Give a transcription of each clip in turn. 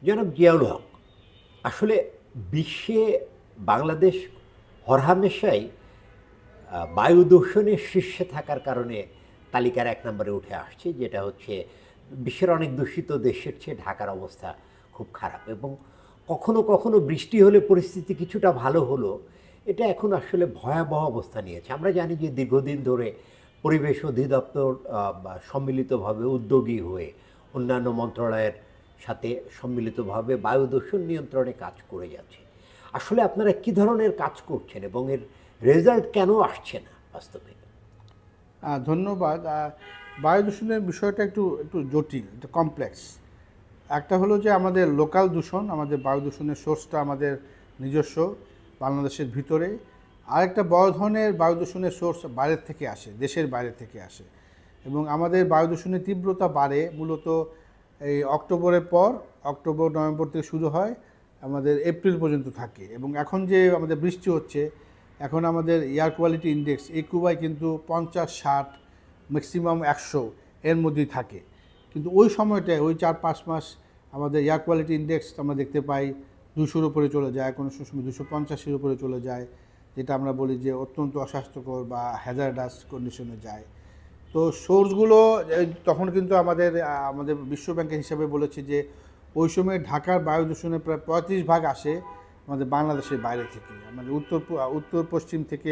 জনাব জিয়াউল হক, আসলে বিশ্বে বাংলাদেশ হরহামেশাই বায়ু দূষণের শীর্ষে থাকার কারণে তালিকার ১ নম্বরে উঠে আসছে, যেটা হচ্ছে বিশ্বের অনেক দূষিত দেশের চেয়ে ঢাকার অবস্থা খুব খারাপ। এবং কখনো কখনো বৃষ্টি হলে পরিস্থিতি কিছুটা ভালো হলো, এটা এখন আসলে ভয়াবহ অবস্থা নিয়েছে। আমরা জানি যে দীর্ঘদিন ধরে পরিবেশ অধিদপ্তর সম্মিলিতভাবে উদ্যোগী হয়ে অন্যান্য মন্ত্রণালয়ের সাথে সম্মিলিতভাবে বায়ু দূষণ নিয়ন্ত্রণে কাজ করে যাচ্ছে। আসলে আপনারা কি ধরনের কাজ করছেন এবং এর রেজাল্ট কেন আসছে না বাস্তবে? ধন্যবাদ। বায়ু দূষণের বিষয়টা একটু একটু জটিল, একটু কমপ্লেক্স। একটা হলো যে আমাদের লোকাল দূষণ, আমাদের বায়ু দূষণের সোর্সটা আমাদের নিজস্ব বাংলাদেশের ভিতরে। আরেকটা বড় ধরনের বায়ু দূষণের সোর্স বাইরের থেকে আসে, দেশের বাইরে থেকে আসে। এবং আমাদের বায়ু দূষণের তীব্রতা বাড়ে মূলত এই অক্টোবরের পর, অক্টোবর নভেম্বর থেকে শুরু হয়, আমাদের এপ্রিল পর্যন্ত থাকে। এবং এখন যে আমাদের বৃষ্টি হচ্ছে, এখন আমাদের এয়ার কোয়ালিটি ইন্ডেক্স একুবাই কিন্তু 50-60, ম্যাক্সিমাম 100 এর মধ্যেই থাকে। কিন্তু ওই সময়টায় ওই 4-5 মাস আমাদের এয়ার কোয়ালিটি ইন্ডেক্স আমরা দেখতে পাই 200-র উপরে চলে যায়, কোনো সময় 250-এর উপরে চলে যায়, যেটা আমরা বলি যে অত্যন্ত অস্বাস্থ্যকর বা হ্যাজার্ডাস কন্ডিশনে যায়। তো সোর্সগুলো তখন কিন্তু আমাদের আমাদের বিশ্বব্যাংকের হিসাবে বলেছে যে ওই সময় ঢাকার বায়ু দূষণের প্রায় 35% আসে আমাদের বাংলাদেশের বাইরে থেকে। আমাদের উত্তর পশ্চিম থেকে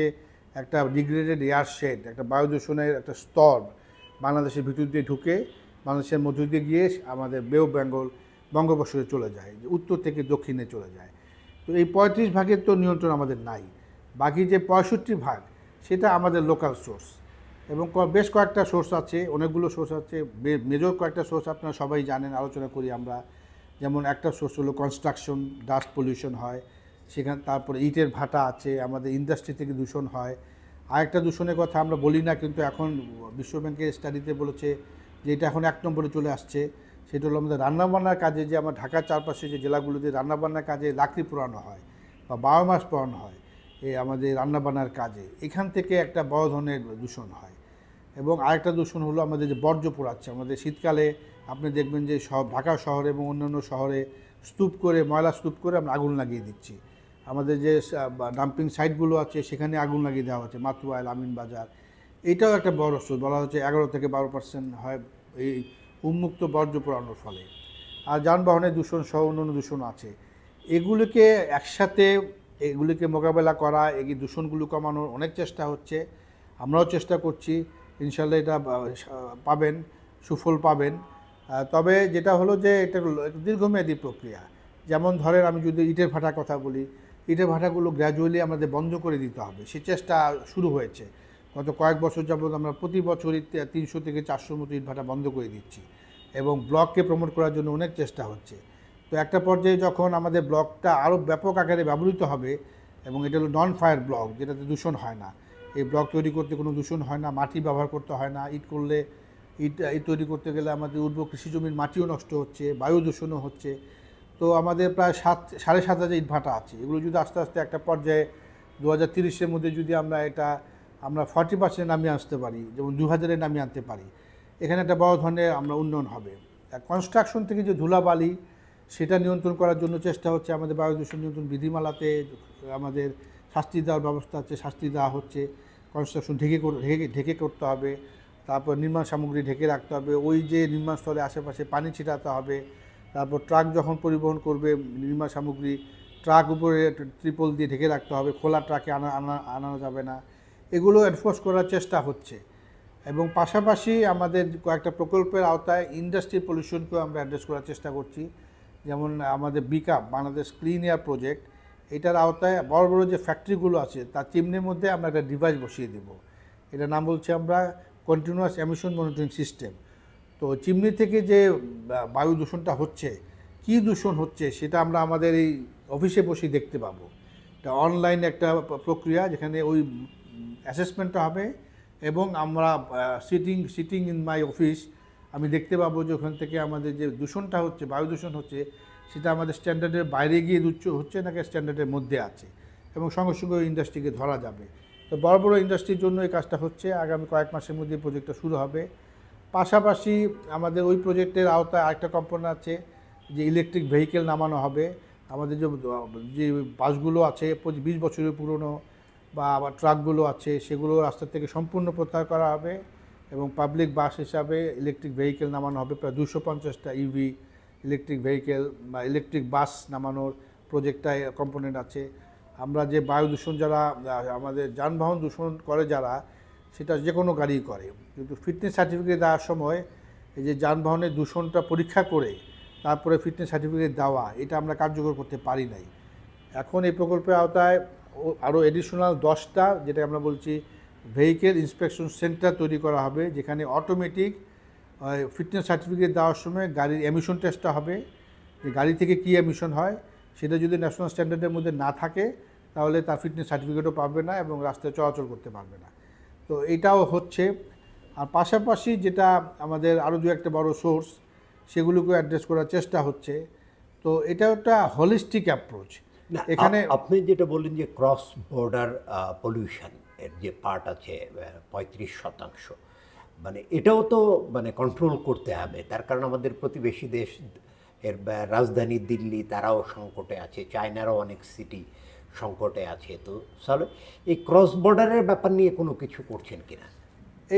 একটা ডিগ্রেডেড এয়ার শেড, একটা বায়ু দূষণের একটা স্তর বাংলাদেশের ভিতর দিয়ে ঢুকে বাংলাদেশের মধ্য দিয়ে গিয়ে আমাদের বে অফ বেঙ্গল বঙ্গোপসাগরে চলে যায়, উত্তর থেকে দক্ষিণে চলে যায়। তো এই 35%-এর তো নিয়ন্ত্রণ আমাদের নাই। বাকি যে 65% সেটা আমাদের লোকাল সোর্স। এবং বেশ কয়েকটা সোর্স আছে, অনেকগুলো সোর্স আছে, মেজর কয়েকটা সোর্স আপনারা সবাই জানেন, আলোচনা করি আমরা। যেমন একটা সোর্স হলো কনস্ট্রাকশন, ডাস্ট পলিউশন হয় সেখানে, তারপরে ইটের ভাটা আছে, আমাদের ইন্ডাস্ট্রি থেকে দূষণ হয়। আরেকটা দূষণের কথা আমরা বলি না, কিন্তু এখন বিশ্বব্যাংকের স্টাডিতে বলেছে যে এটা এখন 1 নম্বরে চলে আসছে। সেটা হলো আমাদের রান্নাবান্নার কাজে, যে আমার ঢাকার চারপাশে যে জেলাগুলোতে রান্নাবান্নার কাজে লাকড়ি পোড়ানো হয় বা বায়োমাস পোড়ানো হয়, এই আমাদের রান্নাবান্নার কাজে এখান থেকে একটা বড় ধরনের দূষণ হয়। এবং আরেকটা দূষণ হলো আমাদের যে বর্জ্য পোড়াচ্ছে। আমাদের শীতকালে আপনি দেখবেন যে ঢাকা শহরে এবং অন্যান্য শহরে স্তূপ করে, ময়লা স্তূপ করে আমরা আগুন লাগিয়ে দিচ্ছি। আমাদের যে ডাম্পিং সাইটগুলো আছে সেখানে আগুন লাগিয়ে দেওয়া হচ্ছে, মাতুয়াইল, আমিনবাজার। এটাও একটা বড় সোর্স, বলা হচ্ছে 11-12% হয় এই উন্মুক্ত বর্জ্য পোড়ানোর ফলে। আর যানবাহনের দূষণ সহ অন্যান্য দূষণ আছে। এগুলিকে একসাথে, এগুলিকে মোকাবেলা করা, এই দূষণগুলো কমানোর অনেক চেষ্টা হচ্ছে, আমরাও চেষ্টা করছি। ইনশাল্লাহ এটা পাবেন, সুফল পাবেন। তবে যেটা হলো যে এটা দীর্ঘমেয়াদী প্রক্রিয়া। যেমন ধরেন আমি যদি ইটের ভাটার কথা বলি, ইটের ভাটাগুলো গ্র্যাজুয়ালি আমাদের বন্ধ করে দিতে হবে, সে চেষ্টা শুরু হয়েছে। গত কয়েক বছর যাবৎ আমরা প্রতি বছরই 300-400 মতো ইট ভাটা বন্ধ করে দিচ্ছি এবং ব্লককে প্রমোট করার জন্য অনেক চেষ্টা হচ্ছে। তো একটা পর্যায়ে যখন আমাদের ব্লকটা আরও ব্যাপক আকারে ব্যবহৃত হবে, এবং এটা হলো নন ফায়ার ব্লক, যেটাতে দূষণ হয় না, এই ব্লক তৈরি করতে কোনো দূষণ হয় না, মাটি ব্যবহার করতে হয় না। ইট করলে ইট তৈরি করতে গেলে আমাদের উর্বর কৃষি জমির মাটিও নষ্ট হচ্ছে, বায়ু দূষণও হচ্ছে। তো আমাদের প্রায় 7,500 ইট ভাটা আছে। এগুলো যদি আস্তে আস্তে একটা পর্যায়ে 2030-এর মধ্যে যদি আমরা 40% নামিয়ে আসতে পারি, যেমন 2000-এ নামিয়ে আনতে পারি, এখানে একটা বড় ধরনের আমরা উন্নয়ন হবে। কনস্ট্রাকশন থেকে যে ধুলাবালি, সেটা নিয়ন্ত্রণ করার জন্য চেষ্টা হচ্ছে। আমাদের বায়ু দূষণ নিয়ন্ত্রণ বিধিমালাতে আমাদের শাস্তি দেওয়ার ব্যবস্থা আছে, শাস্তি দেওয়া হচ্ছে। কনস্ট্রাকশন ঢেকে করতে হবে, তারপর নির্মাণ সামগ্রী ঢেকে রাখতে হবে, ওই যে নির্মাণস্থলে আশেপাশে পানি ছিটাতে হবে। তারপর ট্রাক যখন পরিবহন করবে নির্মাণ সামগ্রী, ট্রাক উপরে ত্রিপল দিয়ে ঢেকে রাখতে হবে, খোলা ট্রাকে আনা যাবে না। এগুলো এনফোর্স করার চেষ্টা হচ্ছে। এবং পাশাপাশি আমাদের কয়েকটা প্রকল্পের আওতায় ইন্ডাস্ট্রি পলিউশনকেও আমরা অ্যাড্রেস করার চেষ্টা করছি। যেমন আমাদের বিকাপ, বাংলাদেশ ক্লিন এয়ার প্রজেক্ট, এটার আওতায় বড় বড় যে ফ্যাক্টরিগুলো আছে তার চিমনির মধ্যে আমরা একটা ডিভাইস বসিয়ে দেব। এটার নাম বলছি আমরা কন্টিনিউয়াস এমিশন মনিটরিং সিস্টেম। তো চিমনি থেকে যে বায়ু দূষণটা হচ্ছে, কী দূষণ হচ্ছে, সেটা আমরা আমাদের এই অফিসে বসেই দেখতে পাবো। এটা অনলাইন একটা প্রক্রিয়া, যেখানে ওই অ্যাসেসমেন্টটা হবে এবং আমরা সিটিং ইন মাই অফিস আমি দেখতে পাবো যে ওখান থেকে আমাদের যে দূষণটা হচ্ছে, বায়ু দূষণ হচ্ছে, সেটা আমাদের স্ট্যান্ডার্ডের বাইরে গিয়ে হচ্ছে নাকি স্ট্যান্ডার্ডের মধ্যে আছে, এবং সঙ্গে সঙ্গে ওই ইন্ডাস্ট্রিকে ধরা যাবে। তো বড় বড় ইন্ডাস্ট্রির জন্য এই কাজটা হচ্ছে, আগামী কয়েক মাসের মধ্যে প্রজেক্টটা শুরু হবে। পাশাপাশি আমাদের ওই প্রজেক্টের আওতায় আরেকটা কম্পোনেন্ট আছে, যে ইলেকট্রিক ভেহিকেল নামানো হবে। আমাদের যে বাসগুলো আছে 20 বছরের পুরনো বা আবার ট্রাকগুলো আছে সেগুলো রাস্তা থেকে সম্পূর্ণ প্রত্যাহার করা হবে এবং পাবলিক বাস হিসাবে ইলেকট্রিক ভেহিকেল নামানো হবে। প্রায় 250টা ইভি ইলেকট্রিক ভেহিকেল বা ইলেকট্রিক বাস নামানোর প্রজেক্টটায় কম্পোনেন্ট আছে। আমরা যে বায়ু দূষণ যারা আমাদের যানবাহন দূষণ করে যারা, সেটা যে কোনো গাড়ি করে, কিন্তু ফিটনেস সার্টিফিকেট দেওয়ার সময় এই যে যানবাহনের দূষণটা পরীক্ষা করে তারপরে ফিটনেস সার্টিফিকেট দেওয়া, এটা আমরা কার্যকর করতে পারি নাই। এখন এই প্রকল্পের আওতায় আরও এডিশনাল 10টা, যেটা আমরা বলছি ভেহিকেল ইন্সপেকশন সেন্টার তৈরি করা হবে, যেখানে অটোমেটিক ফিটনেস সার্টিফিকেট দেওয়ার সময় গাড়ির এমিশন টেস্টটা হবে, যে গাড়ি থেকে কী এমিশন হয়, সেটা যদি ন্যাশনাল স্ট্যান্ডার্ডের মধ্যে না থাকে তাহলে তার ফিটনেস সার্টিফিকেটও পাবে না এবং রাস্তায় চলাচল করতে পারবে না। তো এইটাও হচ্ছে। আর পাশাপাশি যেটা আমাদের আরও দু একটা বড় সোর্স, সেগুলোকে অ্যাড্রেস করার চেষ্টা হচ্ছে। তো এটা একটা হলিস্টিক অ্যাপ্রোচ। এখানে আপনি যেটা বললেন যে ক্রস বর্ডার পলিউশন এর যে পার্ট আছে 35%, মানে এটাও তো মানে কন্ট্রোল করতে হবে। তার কারণ আমাদের প্রতিবেশী দেশ এর রাজধানী দিল্লি তারাও সংকটে আছে, চায়নারও অনেক সিটি সংকটে আছে। তো তাহলে এই ক্রস বর্ডারের ব্যাপার নিয়ে কোনো কিছু করছেন কিনা?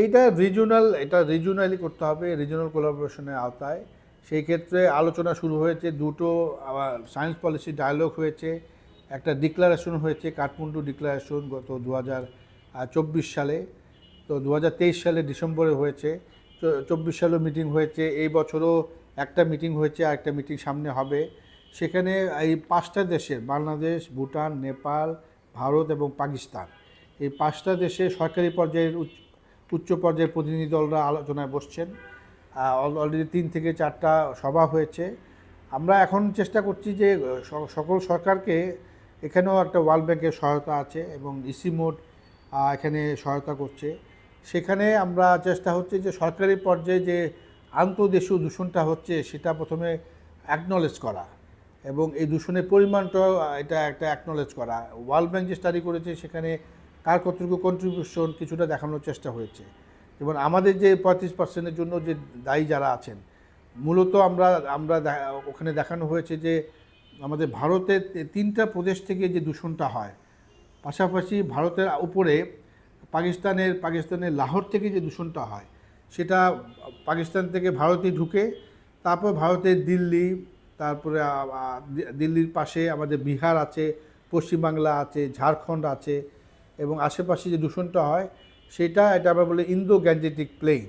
এটা রিজিওনালি করতে হবে, রিজিওনাল কোলাবোরেশনের আওতায়। সেই ক্ষেত্রে আলোচনা শুরু হয়েছে, দুটো সায়েন্স পলিসি ডায়ালগ হয়েছে, একটা ডিক্লারেশন হয়েছে, কাঠমান্ডু ডিক্লারেশন গত 2024 সালে। তো 2023 সালে ডিসেম্বরে হয়েছে, 24 সালেও মিটিং হয়েছে, এই বছরও একটা মিটিং হয়েছে, আর একটা মিটিং সামনে হবে। সেখানে এই 5টা দেশের, বাংলাদেশ, ভুটান, নেপাল, ভারত এবং পাকিস্তান, এই 5টা দেশে সরকারি পর্যায়ের উচ্চ পর্যায়ের প্রতিনিধি দলরা আলোচনায় বসছেন। অলরেডি 3 থেকে 4টা সভা হয়েছে। আমরা এখন চেষ্টা করছি যে সকল সরকারকে, এখানেও একটা ওয়ার্ল্ড ব্যাংকের সহায়তা আছে এবং ইসি মোড এখানে সহায়তা করছে। সেখানে আমরা চেষ্টা হচ্ছে যে সরকারি পর্যায়ে যে আন্তর্দেশীয় দূষণটা হচ্ছে সেটা প্রথমে অ্যাকনলেজ করা এবং এই দূষণের পরিমাণটাও এটা একটা অ্যাকনলেজ করা। ওয়ার্ল্ড ব্যাংক যে স্টাডি করেছে সেখানে কার কতটুকু কন্ট্রিবিউশন কিছুটা দেখানোর চেষ্টা হয়েছে। যেমন আমাদের যে 35%-এর জন্য যে দায়ী যারা আছেন, মূলত আমরা ওখানে দেখানো হয়েছে যে আমাদের ভারতের 3টা প্রদেশ থেকে যে দূষণটা হয়, পাশাপাশি ভারতের উপরে পাকিস্তানের লাহোর থেকে যে দূষণটা হয়, সেটা পাকিস্তান থেকে ভারতে ঢুকে, তারপর ভারতের দিল্লি, তারপরে দিল্লির পাশে আমাদের বিহার আছে, পশ্চিমবাংলা আছে, ঝাড়খণ্ড আছে এবং আশেপাশে যে দূষণটা হয় এটা আমরা বলি ইন্দো গ্যাঞ্জেটিক প্লেইন।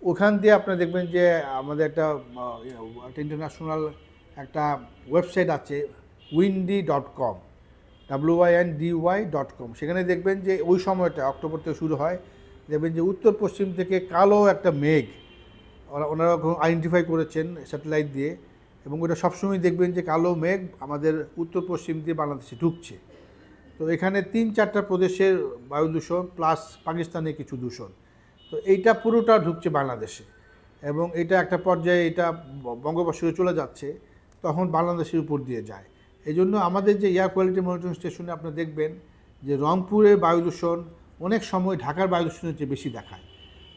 ওখান দিয়ে আপনারা দেখবেন যে আমাদের একটা ইন্টারন্যাশনাল একটা ওয়েবসাইট আছে windy.com, windy.com। সেখানে দেখবেন যে ওই সময়টা অক্টোবর থেকে শুরু হয়, দেখবেন যে উত্তর পশ্চিম থেকে কালো একটা মেঘ ওনারা আইডেন্টিফাই করেছেন স্যাটেলাইট দিয়ে, এবং ওটা সবসময় দেখবেন যে কালো মেঘ আমাদের উত্তর পশ্চিম দিয়ে বাংলাদেশে ঢুকছে। তো এখানে 3-4টা প্রদেশের বায়ু দূষণ প্লাস পাকিস্তানের কিছু দূষণ, তো এইটা পুরোটা ঢুকছে বাংলাদেশে এবং এটা একটা পর্যায়ে এটা বঙ্গোপসাগরে চলে যাচ্ছে, তখন বাংলাদেশের উপর দিয়ে যায়। এই জন্য আমাদের যে এয়ার কোয়ালিটি মনিটরিং স্টেশনে আপনি দেখবেন যে রংপুরের বায়ু দূষণ অনেক সময় ঢাকার বায়ু দূষণের চেয়ে বেশি দেখায়।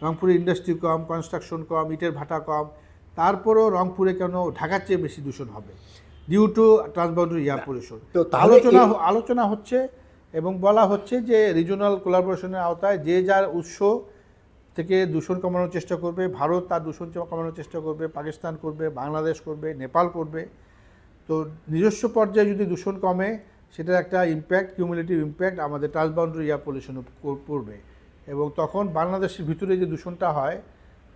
রংপুরে ইন্ডাস্ট্রি কম, কনস্ট্রাকশন কম, ইটের ভাটা কম, তারপরেও রংপুরে কেন ঢাকার চেয়ে বেশি দূষণ হবে due to transboundary air pollution. তো আলোচনা হচ্ছে এবং বলা হচ্ছে যে রিজিওনাল কোলাবোরেশনের আওতায় যে যার উৎস থেকে দূষণ কমানোর চেষ্টা করবে। ভারত তার দূষণ কমানোর চেষ্টা করবে, পাকিস্তান করবে, বাংলাদেশ করবে, নেপাল করবে। তো নিজস্ব পর্যায়ে যদি দূষণ কমে, সেটার একটা ইম্প্যাক্ট, কিউমুলেটিভ ইম্প্যাক্ট আমাদের ট্রান্সবাউন্ডারি এয়ার পলিউশনে পড়বে এবং তখন বাংলাদেশের ভিতরে যে দূষণটা হয়,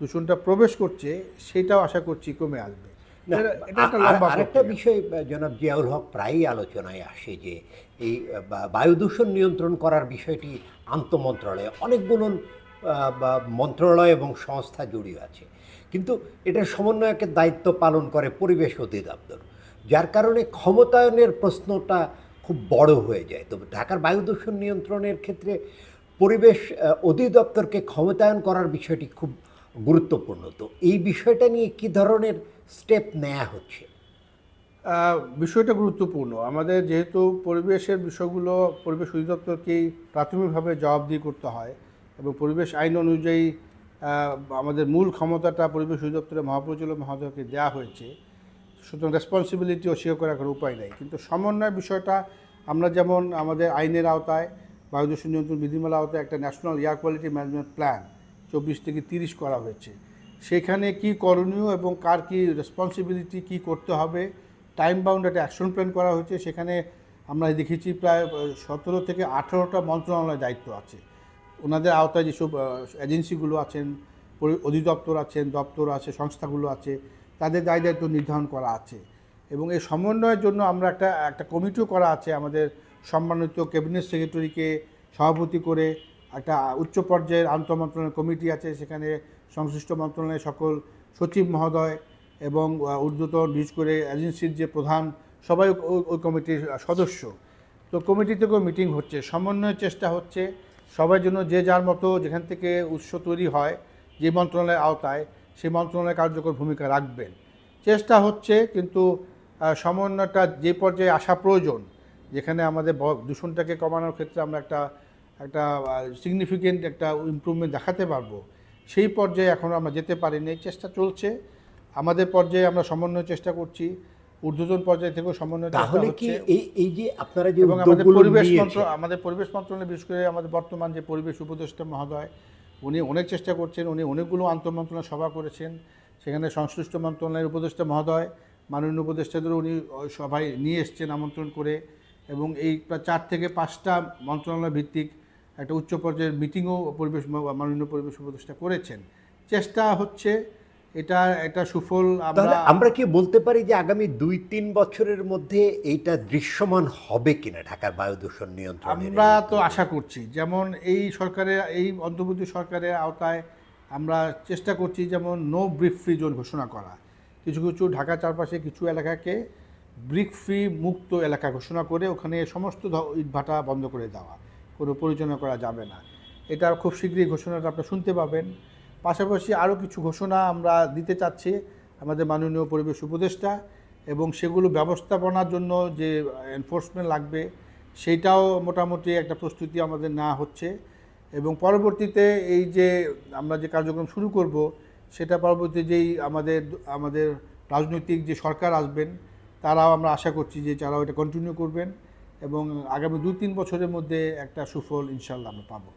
দূষণটা প্রবেশ করছে, সেটাও আশা করছি কমে আসবে। আরেকটা বিষয় জনাব জিয়াউল হক প্রায়ই আলোচনায় আসে যে এই বায়ু দূষণ নিয়ন্ত্রণ করার বিষয়টি আন্তঃমন্ত্রণালয়, অনেকগুলো মন্ত্রণালয় এবং সংস্থা জড়িয়ে আছে, কিন্তু এটার সমন্বয়কের দায়িত্ব পালন করে পরিবেশ অধিদপ্তর, যার কারণে ক্ষমতায়নের প্রশ্নটা খুব বড় হয়ে যায়। তো ঢাকার বায়ু দূষণ নিয়ন্ত্রণের ক্ষেত্রে পরিবেশ অধিদপ্তরকে ক্ষমতায়ন করার বিষয়টি খুব গুরুত্বপূর্ণ। তো এই বিষয়টা নিয়ে কী ধরনের স্টেপ নেওয়া হচ্ছে? বিষয়টা গুরুত্বপূর্ণ। আমাদের যেহেতু পরিবেশের বিষয়গুলো পরিবেশ অধিদপ্তরকেই প্রাথমিকভাবে জবাবদিহি করতে হয় এবং পরিবেশ আইন অনুযায়ী আমাদের মূল ক্ষমতাটা পরিবেশ অধিদপ্তরের মহাপরিচালক মহোদয়কে দেওয়া হয়েছে। সুতরাং রেসপন্সিবিলিটি অস্বীকার করার কোনো উপায় নেই। কিন্তু সমন্বয় বিষয়টা আমরা যেমন আমাদের আইনের আওতায় বায়ু দূষণ নিয়ন্ত্রণ বিধিমালার আওতায় একটা national air quality management plan 24 থেকে 30 করা হয়েছে। সেখানে কি করণীয় এবং কার কি রেসপন্সিবিলিটি কি করতে হবে, টাইম বাউন্ড একটা অ্যাকশন প্ল্যান করা হয়েছে। সেখানে আমরা দেখেছি প্রায় 17 থেকে 18টা মন্ত্রণালয়ের দায়িত্ব আছে। ওনাদের আওতায় যেসব এজেন্সিগুলো আছেন, অধিদপ্তর আছেন, দপ্তর আছে, সংস্থাগুলো আছে, তাদের দায়িত্ব নির্ধারণ করা আছে। এবং এই সমন্বয়ের জন্য আমরা একটা কমিটিও করা আছে। আমাদের সম্মানিত ক্যাবিনেট সেক্রেটারিকে সভাপতি করে একটা উচ্চ পর্যায়ের আন্তঃমন্ত্রণালয় কমিটি আছে। সেখানে সংশ্লিষ্ট মন্ত্রণালয়ের সকল সচিব মহোদয় এবং ঊর্ধ্বতন বিশেষ করে এজেন্সির যে প্রধান সবাই ওই কমিটির সদস্য। তো কমিটি থেকেও মিটিং হচ্ছে, সমন্বয়ের চেষ্টা হচ্ছে। সবাই জন্য যে যার মতো যেখান থেকে উৎস তৈরি হয় যে মন্ত্রণালয়ের আওতায়, সেই মন্ত্রণালয় কার্যকর ভূমিকা রাখবেন চেষ্টা হচ্ছে। কিন্তু সমন্বয়টা যে পর্যায়ে আসা প্রয়োজন, যেখানে আমাদের দূষণটাকে কমানোর ক্ষেত্রে আমরা একটা সিগনিফিকেন্ট একটা ইমপ্রুভমেন্ট দেখাতে পারবো, সেই পর্যায়ে এখনও আমরা যেতে পারিনি। চেষ্টা চলছে আমাদের পর্যায়ে, আমরা সমন্বয় চেষ্টা করছি। ঊর্ধ্বতন পর্যায়ে থেকেও সমন্বয় চেষ্টা হচ্ছে। এই যে আপনারা যে এবং আমাদের পরিবেশ মন্ত্রণালয়, বিশেষ করে আমাদের বর্তমান যে পরিবেশ উপদেষ্টা মহোদয়, উনি অনেক চেষ্টা করছেন। উনি অনেকগুলো আন্তঃমন্ত্রণালয় সভা করেছেন। সেখানে সংশ্লিষ্ট মন্ত্রণালয়ের উপদেষ্টা মহোদয়, মাননীয় উপদেষ্টাদেরও উনি সভায় নিয়ে এসছেন আমন্ত্রণ করে। এবং এই প্রায় 4 থেকে 5টা মন্ত্রণালয় ভিত্তিক একটা উচ্চ পর্যায়ের মিটিংও মাননীয় পরিবেশ উপদেষ্টা করেছেন। চেষ্টা হচ্ছে এটা সুফল আমরা কি বলতে পারি যে আগামী 2-3 বছরের মধ্যে এইটা দৃশ্যমান হবে কিনা ঢাকার বায়ু দূষণ নিয়ন্ত্রণ? আমরা তো আশা করছি, যেমন এই অন্তর্বর্তী সরকারের আওতায় আমরা চেষ্টা করছি যেমন নো ব্রিক ফ্রি জোন ঘোষণা করা। কিছু কিছু ঢাকা চারপাশে কিছু এলাকাকে ব্রিক ফ্রি মুক্ত এলাকা ঘোষণা করে ওখানে সমস্ত ইটভাটা বন্ধ করে দেওয়া, কোনো পরিচালনা করা যাবে না। এটা খুব শীঘ্রই ঘোষণাটা আপনারা শুনতে পাবেন। পাশাপাশি আরও কিছু ঘোষণা আমরা দিতে চাচ্ছি আমাদের মাননীয় পরিবেশ উপদেষ্টা, এবং সেগুলো ব্যবস্থাপনার জন্য যে এনফোর্সমেন্ট লাগবে সেইটাও মোটামুটি একটা প্রস্তুতি আমাদের নেওয়া হচ্ছে। এবং পরবর্তীতে এই যে আমরা যে কার্যক্রম শুরু করব, সেটা পরবর্তীতে যেই আমাদের রাজনৈতিক যে সরকার আসবেন, তারাও আমরা আশা করছি যে তারাও এটা কন্টিনিউ করবেন এবং আগামী 2-3 বছরের মধ্যে একটা সুফল ইনশাল্লাহ আমরা পাবো।